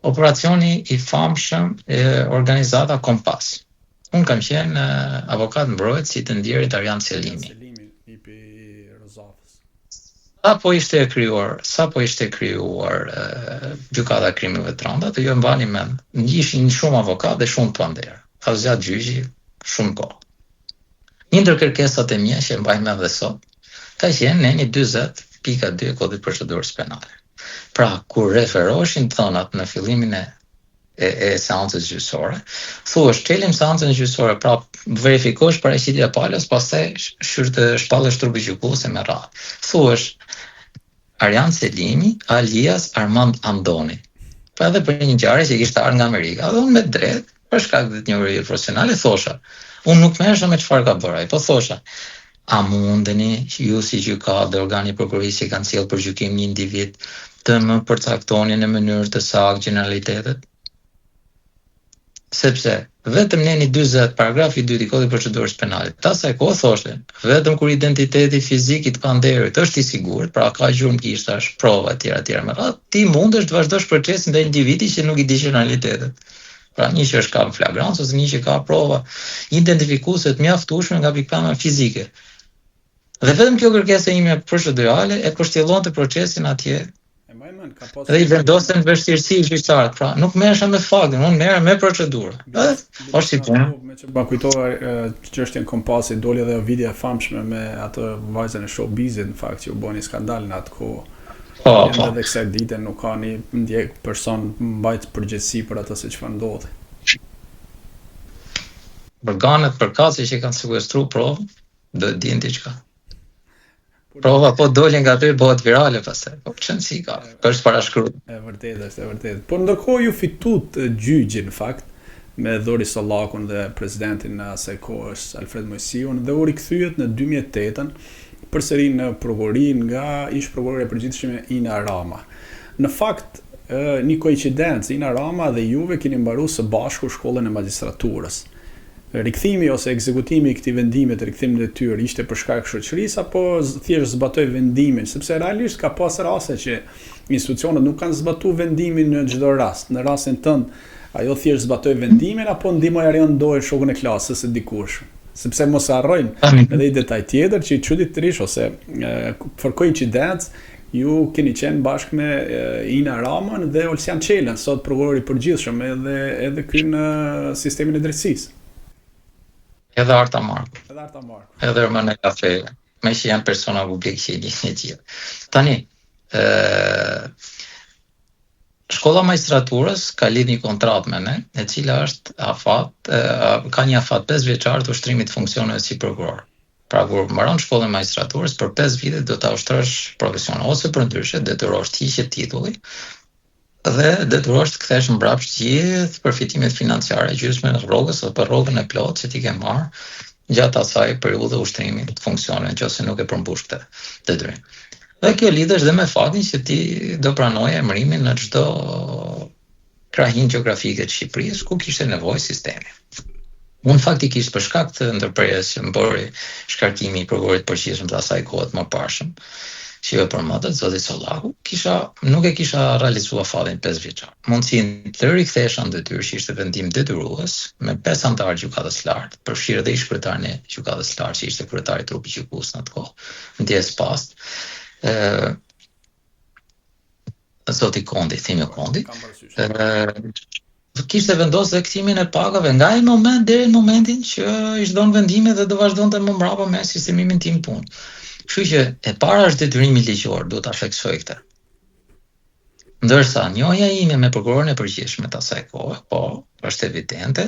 operacioni i famshëm organizata Kompas. Unë kam qenë avokat mbrojtës i të ndjerit Arjan Selimi. Sa po ishte krijuar gjykata e krimeve të rënda, të ju mbani mend, ishin shumë avokat dhe shumë të nder. Ka zgjat gjyqi shumë kohë. Një ndër kërkesat e mia që mbaj mend dhe sot, ka qenë neni 40.2 Kodit Procedurës Penale. Pra, kur referoheshin thonat në fillimin e seancës gjyqësore, thuhesh çelim seancën gjyqësore, pra verifikosh paraqitja e palës, pastaj shpallësh trupi gjykuese me radhë. Thuhesh Arjan Selimi alias Armand Andoni. Pa edhe për një ngjarje që kishte ardhur nga Amerika, dhe unë me drejt, për shkak të njohurisë profesionale thosha, unë nuk merresha me çfarë ka bërë ai, po thosha, a mundeni ju si gjykatë dhe organi prokurorisë që kanë sjellë për gjykim një individ të më përcaktoni në mënyrë të saktë gjeneralitetet? Sepse vetëm neni 40 paragrafi 2 i Kodit Procedurës Penale, asaj kohë thoshte, vetëm kur identiteti fizik i të panderit është i sigurt, pra ka gjurmëkishtash, prova etj. Me radhë, ti mundesh të vazhdosh procesin ndaj individit që nuk i di gjeneralitetet. Pra një që është ka flagrancë ose një që ka prova identifikuese të mjaftueshme nga pikpamja fizike. Dhe vetëm kjo kërkesë ime procedurale e poshtjellonte procesin atje. Dhe i vendosen vështirësi gjyqtarët, pra nuk merresha me faktin, unë merrem me procedurën. Është si punë. Me që ba kujtova çështjen Kompasit, doli edhe video e famshme me atë vajzën e showbizit, në fakt, që u bën një skandal në atë kohë. Edhe kësaj dite nuk ka një ndjek person mbajt përgjegjësi për atë se çfarë ndodhi. Organet përkatëse që kanë sekuestruar provën, do të dinë diçka. Prova po dolin nga aty bëhet virale pastaj. Po çan si ka? Është parashkruar. E vërtet. Por ndërkohë ju fitut gjyqin në fakt me Dhori Sallakun dhe presidentin në asaj kohës Alfred Mojsiun dhe u rikthyet në 2008-ën përsëri në prokurorin nga ish prokurori i përgjithshme Ina Rama. Në fakt, një koincidencë, Ina Rama dhe juve keni mbaruar së bashku shkollën e magjistraturës. Rikthimi ose ekzekutimi i këtij vendimi të rikthimit të detyrë ishte për shkak shoqërisë apo thjesht zbatoi vendimin, sepse realisht ka pas raste që institucionet nuk kanë zbatuar vendimin në çdo rast. Në rastin tënd, ajo thjesht zbatoi vendimin apo ndihmoi Arjan dojë shokun e klasës së dikush. Sepse mos harrojmë edhe një detaj tjetër që çuditërisht ose për koincidencë ju keni qenë bashkë me Ina Ramën dhe Olsian Çelën, sot prokurori i përgjithshëm edhe kryen sistemin e drejtësisë. Edhe Arta Marku. Edhe Ermane Kafe, me që janë persona publike që i dinë e gjithë. Tani, shkolla magjistraturës ka lidh një kontratë me ne, e cila është ka një afat 5 vjeçar të ushtrimit funksioneve si prokuror. Pra kur mbaron shkollën e magjistraturës për 5 vite do ta ushtrosh profesionin ose përndryshe detyrohesh të hiqet titulli dhe detyrohesh të kthesh mbrapsht gjithë përfitimet financiare, gjysmën e rrogës ose për rrogën e plotë që ti ke marrë gjatë asaj periudhe ushtrimit të funksioneve, nëse nuk e përmbush këtë detyrim. Dhe kjo lidhesh dhe me faktin që ti do pranoje emërimin në çdo krahin gjeografike të Shqipërisë ku kishte nevojë sistemi. Unë faktikisht për shkak të ndërprerjes që më bëri shkarkimi i prokurorit përgjithshëm të asaj kohe të mëparshëm, që jo përmendet zoti Sallaku, nuk e kisha realizuar fatin 5 vjeçar. Mundësinë të rikthesha në detyrë që ishte vendim detyrues me 5 anëtar gjykatës së lartë, përfshirë dhe ish kryetarin e gjykatës së lartë që ishte kryetari i trupit gjykues në atë kohë, ndjes pas. Zoti Kondi, Thimio Kondi, kishte vendosur dhe kthimin e pagave nga ai moment deri në momentin që i çdon vendime dhe do vazhdonte më mbrapa me sistemimin tim punë. Kështu që e para është detyrimi ligjor, duhet ta theksoj këtë. Ndërsa njohja ime me prokurorin e përgjithshëm të asaj kohe, po, është evidente,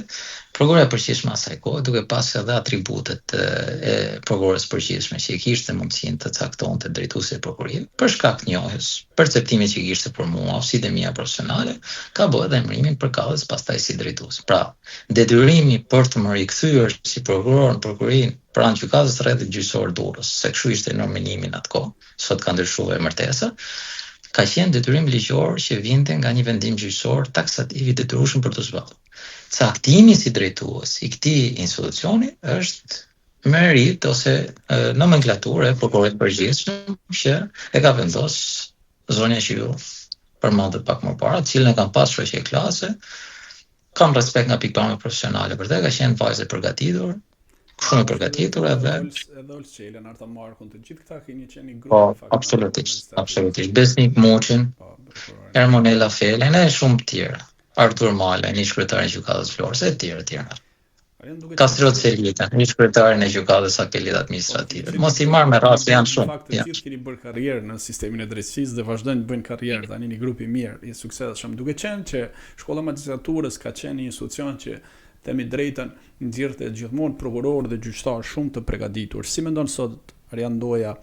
prokurori i përgjithshëm asaj kohe duke pasur edhe atributet e prokurores përgjithshme që kishte mundësinë të caktonte drejtuesi i prokurimit, për shkak të njohjes, perceptimit që kishte për mua, aftësitë mia profesionale, ka bërë edhe emërimin përkallës pastaj si drejtues. Pra, detyrimi për të më rikthyer si prokuror në prokurinë pranë gjykatës së rrethit gjyqësor Durrës, se kështu ishte nominimi në atë kohë, sot ka ndryshuar emërtesa, ka qenë detyrim ligjor që vinte nga një vendim gjyqësor taksativ i detyrueshëm për të zbatuar. Caktimi si drejtues i këtij institucioni është merit ose nomenklaturë e prokurorit përgjithshëm që e ka vendosur zonja që ju përmendet pak më parë, të cilën e kanë pas shoqë klase, kam respekt nga pikpamja profesionale për te, ka qenë vajzë e përgatitur, shumë e përgatitur edhe Olçelen, Arta Markun, të gjithë këta keni qenë një grup po, në fakt. absolutisht. Besnik Muçin, Ermonela Felen e shumë të tjerë. Artur Male, një shkretari i gjykatës Florës, e tjerë. Kastriot Selita, një shkretari në gjykatës apelit administrative. Mos i marr me rast, janë shumë. Në fakt të gjithë keni bërë karrierë në sistemin e drejtësisë dhe vazhdojnë të bëjnë karrierë, tani një grup i mirë, i suksesshëm. Duke qenë që shkolla e magjistraturës ka qenë një institucion që themi drejtën, nxjerrte gjithmonë prokurorë dhe gjyqtarë shumë të përgatitur. Si mendon sot Arjan Doja,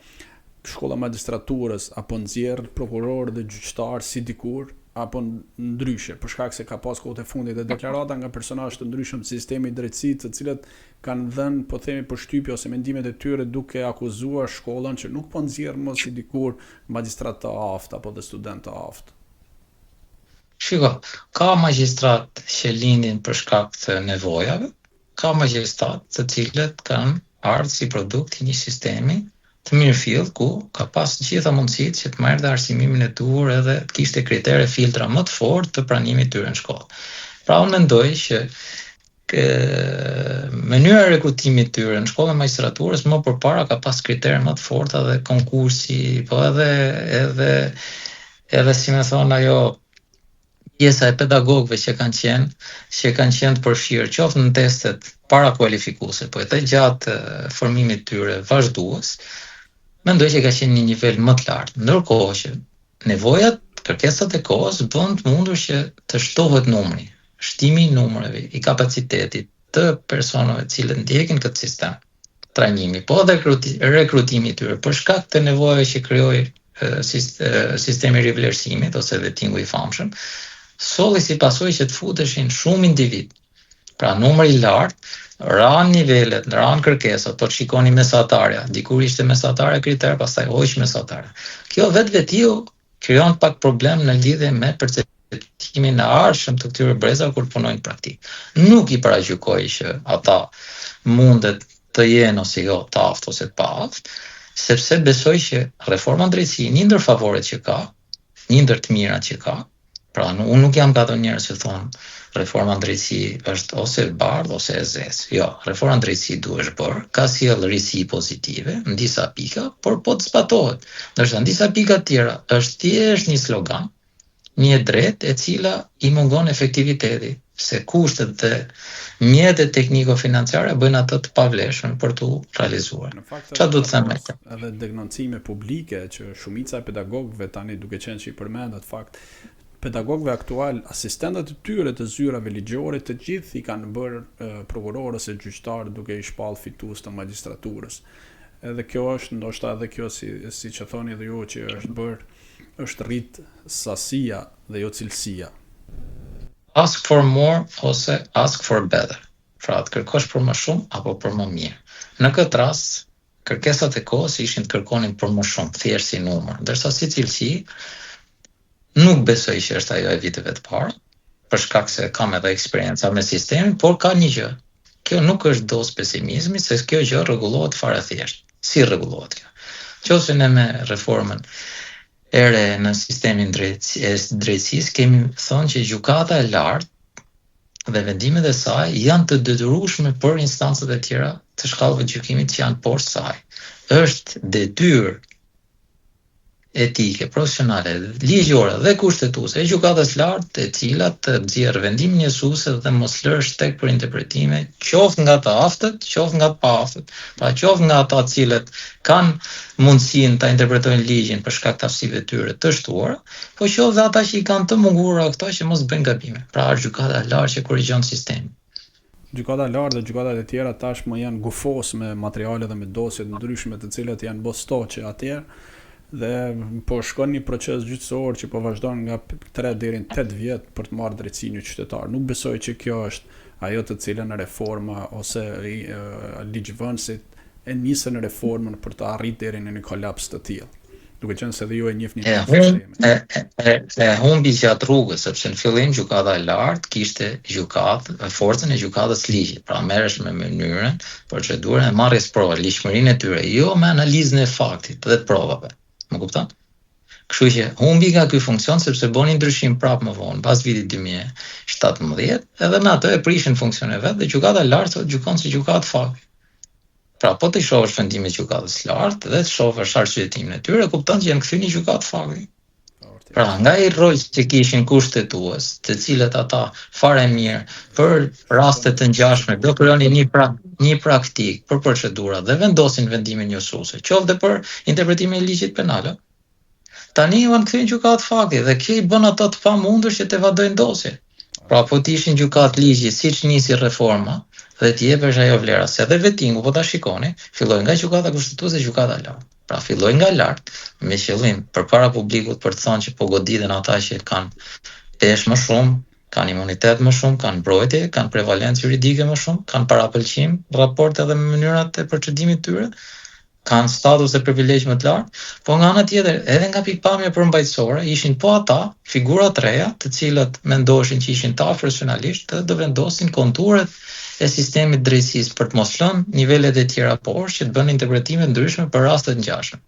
shkolla e magjistraturës apo nxjerr prokurorë dhe gjyqtarë si dikur apo ndryshe, për shkak se ka pas kohët e fundit dhe deklarata nga personazhe të ndryshëm të sistemit drejtësisë, të cilët kanë dhënë, po themi, përshtypje ose mendimet e tyre duke akuzuar shkollën që nuk po nxjerr më si dikur magjistrat të aftë apo dhe student të aftë. Shiko, ka magjistrat që lindin për shkak të nevojave, ka magjistrat të cilët kanë ardhur si produkt i një sistemi të mirëfill ku ka pas gjitha mundësitë që të marrë dhe arsimimin e duhur edhe të kishte kritere filtra më të fortë të pranimit tyre në shkollë. Pra unë mendoj që mënyra e rekrutimit tyre në shkollën e magjistraturës më përpara ka pas kritere më të forta dhe konkursi, po edhe si më thon ajo pjesa e pedagogëve që kanë qenë të përfshirë qoftë në testet para kualifikuese, po edhe gjatë formimit tyre vazhdues, mendoj që ka qenë një nivel më të lartë, ndërkohë që nevojat, kërkesat e kohës bën të mundur që të shtohet numri, shtimi i numrave, i kapacitetit të personave të cilët ndjekin këtë sistem trajnimi, po edhe rekrutimi i tyre për shkak të nevojave që krijoi sistemi i rivlerësimit ose vetingu i famshëm, solli si pasojë që të futeshin shumë individ. Pra numri i lartë, ran nivelet, ran kërkesat, po shikoni mesatarja, dikur ishte mesatarja kriter, pastaj hoq mesatarja. Kjo vetvetiu krijon pak problem në lidhje me perceptimin e arshëm të këtyre brezave kur punojnë praktik. Nuk i paragjykoj që ata mundet të jenë ose jo të aftë ose të pa aftë, sepse besoj që reforma drejtësie, një ndër favoret që ka, një ndër të mirat që ka, pra unë nuk jam gatë njerëz që thonë reforma drejtësi është ose e bardhë ose e zezë. Jo, reforma drejtësi duhet bërë, ka sjell risi pozitive në disa pika, por po të zbatohet. Ndërsa në disa pika të tjera është thjesht një slogan, një e drejtë e cila i mungon efektiviteti, se kushtet dhe mjetet tekniko-financiare bëjnë atë të pavlefshëm për t'u realizuar. Çfarë do të them me këtë? Edhe degnoncime publike që shumica e pedagogëve tani duke qenë që i përmendat fakt pedagogëve aktual, asistentët e tyre të zyrave ligjore, të gjithë i kanë bërë prokuror ose gjyqtar duke i shpall fitues të magjistraturës. Edhe kjo është, ndoshta edhe kjo si që thoni edhe ju që është rrit sasia dhe jo cilësia. Ask for more ose ask for better. Pra të kërkosh për më shumë apo për më mirë. Në këtë rast, kërkesat e kohës ishin të kërkonin për më shumë, thjesht si numër, ndërsa si cilësi nuk besoj që është ajo e viteve të parë, për shkak se kam edhe eksperienca me sistemin, por ka një gjë. Kjo nuk është dozë pesimizmi, se kjo gjë rregullohet fare thjesht. Si rregullohet kjo? Qose ne me reformën e re në sistemin drejtësisë kemi thënë që gjykata e lartë dhe vendimet e saj janë të detyrueshme për instancat e tjera të shkallëve të gjykimit që janë poshtë saj. Është detyrë etike, profesionale, ligjore dhe kushtetuese e gjykatës lartë, e cila të nxjerr vendimin njësuese dhe mos lërë shtek për interpretime, qoftë nga të aftët, qoftë nga të paaftët. Pra qoftë nga ata të cilët kanë mundësinë ta interpretojnë ligjin për shkak të aftësive të tyre të shtuara, po qoftë ata që i kanë të mungura këto që mos bëjnë gabime. Pra është gjykata e lartë që korrigjon sistemin. Gjykata e lartë dhe gjykatat e tjera tashmë janë gufos me materiale dhe me dosje të ndryshme të cilat janë bostoqe atëherë. Dhe po shkon një proces gjyqësor që po vazhdon nga 3 deri në 8 vjet për të marrë drejtsinë një qytetar. Nuk besoj që kjo është ajo të cilën reforma ose ligjvënësit e nisën reformën për të arritur deri në një kolaps të tillë. Duke qenë se dhe ju e njihni e humbi gjatë rrugës, sepse në fillim gjykata e lartë kishte forcën e gjykatës ligjit, pra merresh me mënyrën, procedurën e marrjes provave, ligjshmërinë e tyre, jo me analizën e faktit dhe të provave. Më kupton? Kështu që humbi nga ky funksion sepse bëni ndryshim prapë më vonë, pas vitit 2017, edhe me atë e prishin funksionin e vet dhe gjykata e lartë gjykon si gjykatë fakti. Pra po të shohësh vendimin e gjykatës lartë dhe të shohësh arsyetimin e tyre, kupton që janë kthyer në gjykatë fakti. Pra, nga i rol që kishin kushtetues, të cilët ata fare mirë për raste të ngjashme, do krijonin një praktik për procedura dhe vendosin vendimin njësuese, qoftë për interpretimin e ligjit penal. Tani u kthyen gjykatë fakti dhe kjo i bën ata të pamundur që të evadojnë dosjen. Pra, po të ishin gjykatë ligji, siç nisi reforma dhe të jepesh ajo vlera, se edhe vettingu po ta shikoni, filloi nga gjykata kushtetuese gjykata lartë. Pra filloi nga lart me qëllim përpara publikut për të thënë që po goditen ata që kanë peshë më shumë, kanë imunitet më shumë, kanë mbrojtje, kanë prevalencë juridike më shumë, kanë parapëlqim, raporte edhe me mënyrat e procedimit tyre, kanë status e privilegj më të lartë, po nga ana tjetër, edhe nga pikpamja përmbajtësore, ishin po ata, figura të reja, të cilët mendoshin që ishin të profesionalisht dhe do vendosin konturet e sistemit drejtësisë për të mos lënë nivelet e tjera poshtë që të bënë interpretime ndryshme për raste të ngjashme.